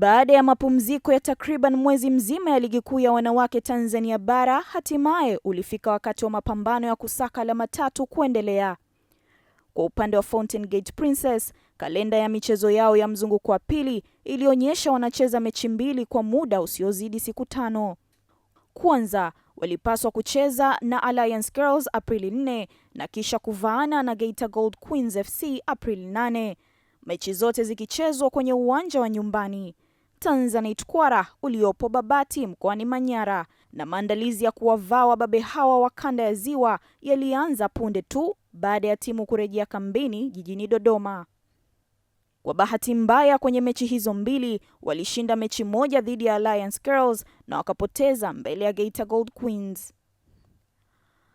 Baada ya mapumziko ya takriban mwezi mzima ya ligi kuu ya wanawake Tanzania bara, hatimaye ulifika wakati wa mapambano ya kusaka alama 3 kuendelea. Kwa upande wa Fountain Gate Princess, kalenda ya michezo yao ya mzunguko wa pili ilionyesha wanacheza mechi 2 kwa muda usiozidi siku 5. Kwanza, walipaswa kucheza na Alliance Girls Aprili 4 na kisha kuvaana na Geita Gold Queens FC Aprili 8. Mechi zote zikichezwa kwenye uwanja wa nyumbani Tanzanite Kwara uliopo Babati mkoani Manyara, na maandalizi ya kuwavaa wababe hawa wa kanda ya Ziwa yalianza punde tu baada ya timu kurejea kambini jijini Dodoma. Kwa bahati mbaya, kwenye mechi hizo 2 walishinda mechi moja dhidi ya Alliance Girls na wakapoteza mbele ya Geita Gold Queens.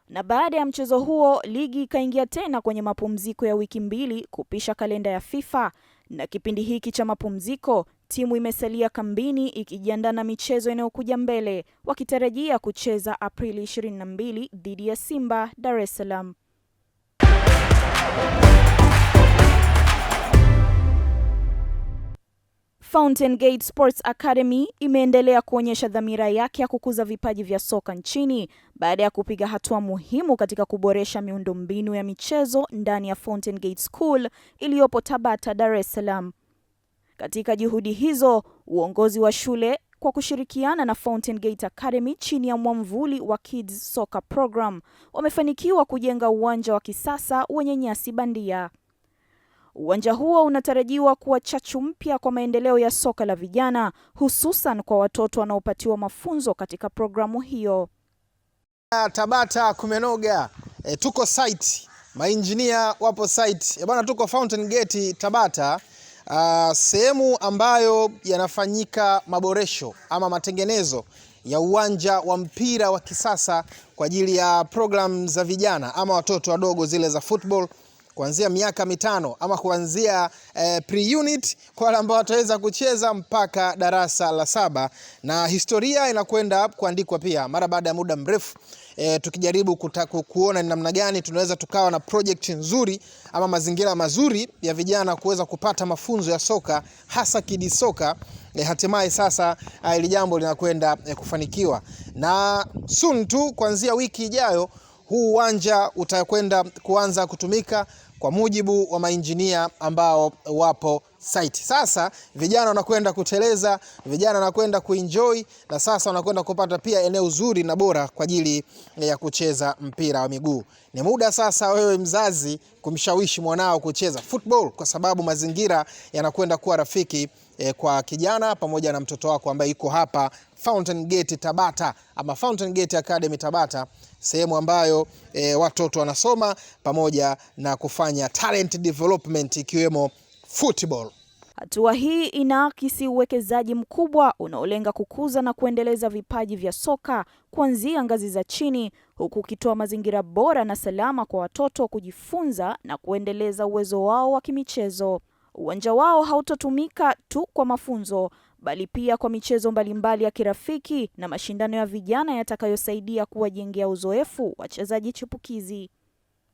Na baada ya mchezo huo, ligi ikaingia tena kwenye mapumziko ya wiki 2 kupisha kalenda ya FIFA, na kipindi hiki cha mapumziko timu imesalia kambini ikijiandaa na michezo inayokuja mbele, wakitarajia kucheza Aprili 22 dhidi ya Simba Dar es Salaam. Fountain Gate Sports Academy imeendelea kuonyesha dhamira yake ya kukuza vipaji vya soka nchini baada ya kupiga hatua muhimu katika kuboresha miundombinu ya michezo ndani ya Fountain Gate School iliyopo Tabata, Dar es Salaam. Katika juhudi hizo, uongozi wa shule kwa kushirikiana na Fountain Gate Academy chini ya mwamvuli wa Kids Soccer Program wamefanikiwa kujenga uwanja wa kisasa wenye nyasi bandia. Uwanja huo unatarajiwa kuwa chachu mpya kwa maendeleo ya soka la vijana, hususan kwa watoto wanaopatiwa mafunzo katika programu hiyo. Tabata kumenoga, tuko site, mainjinia wapo site. Bwana, tuko Fountain Gate Tabata, sehemu ambayo yanafanyika maboresho ama matengenezo ya uwanja wa mpira wa kisasa kwa ajili ya program za vijana ama watoto wadogo, zile za football kuanzia miaka 5 ama kuanzia pre-unit kwa wale ambao wataweza kucheza mpaka darasa la 7, na historia inakwenda kuandikwa pia mara baada ya muda mrefu, tukijaribu kuona ni namna gani tunaweza tukawa na project nzuri ama mazingira mazuri ya vijana kuweza kupata mafunzo ya soka, hasa kids soka. Hatimaye sasa hili jambo linakwenda kufanikiwa, na soon tu kuanzia wiki ijayo huu uwanja utakwenda kuanza kutumika kwa mujibu wa mainjinia ambao wapo site. Sasa vijana wanakwenda kuteleza, vijana wanakwenda kuenjoy, na sasa wanakwenda kupata pia eneo zuri na bora kwa ajili ya kucheza mpira wa miguu. Ni muda sasa wewe mzazi kumshawishi mwanao kucheza football, kwa sababu mazingira yanakwenda kuwa rafiki kwa kijana pamoja na mtoto wako ambaye yuko hapa Fountain Gate Tabata ama Fountain Gate Academy Tabata, sehemu ambayo watoto wanasoma pamoja na kufanya talent development ikiwemo football. Hatua hii inaakisi uwekezaji mkubwa unaolenga kukuza na kuendeleza vipaji vya soka kuanzia ngazi za chini, huku ukitoa mazingira bora na salama kwa watoto kujifunza na kuendeleza uwezo wao wa kimichezo. Uwanja wao hautotumika tu kwa mafunzo, bali pia kwa michezo mbalimbali ya kirafiki na mashindano ya vijana yatakayosaidia kuwajengea uzoefu wachezaji chipukizi.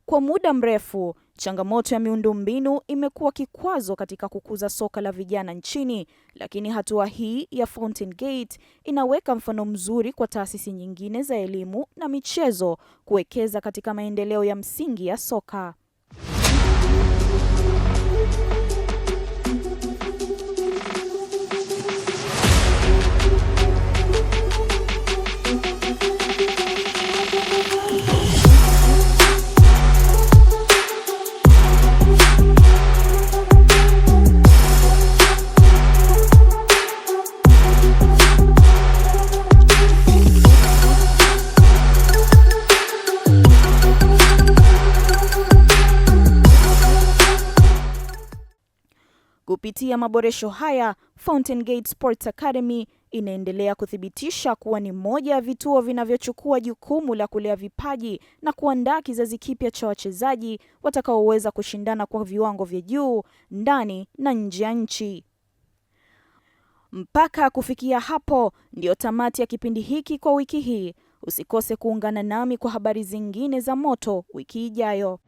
Kwa muda mrefu, changamoto ya miundombinu imekuwa kikwazo katika kukuza soka la vijana nchini, lakini hatua hii ya Fountain Gate inaweka mfano mzuri kwa taasisi nyingine za elimu na michezo kuwekeza katika maendeleo ya msingi ya soka. Kupitia maboresho haya, Fountain Gate Sports Academy inaendelea kuthibitisha kuwa ni moja ya vituo vinavyochukua jukumu la kulea vipaji na kuandaa kizazi kipya cha wachezaji watakaoweza kushindana kwa viwango vya juu ndani na nje ya nchi. Mpaka kufikia hapo, ndio tamati ya kipindi hiki kwa wiki hii. Usikose kuungana nami kwa habari zingine za moto wiki ijayo.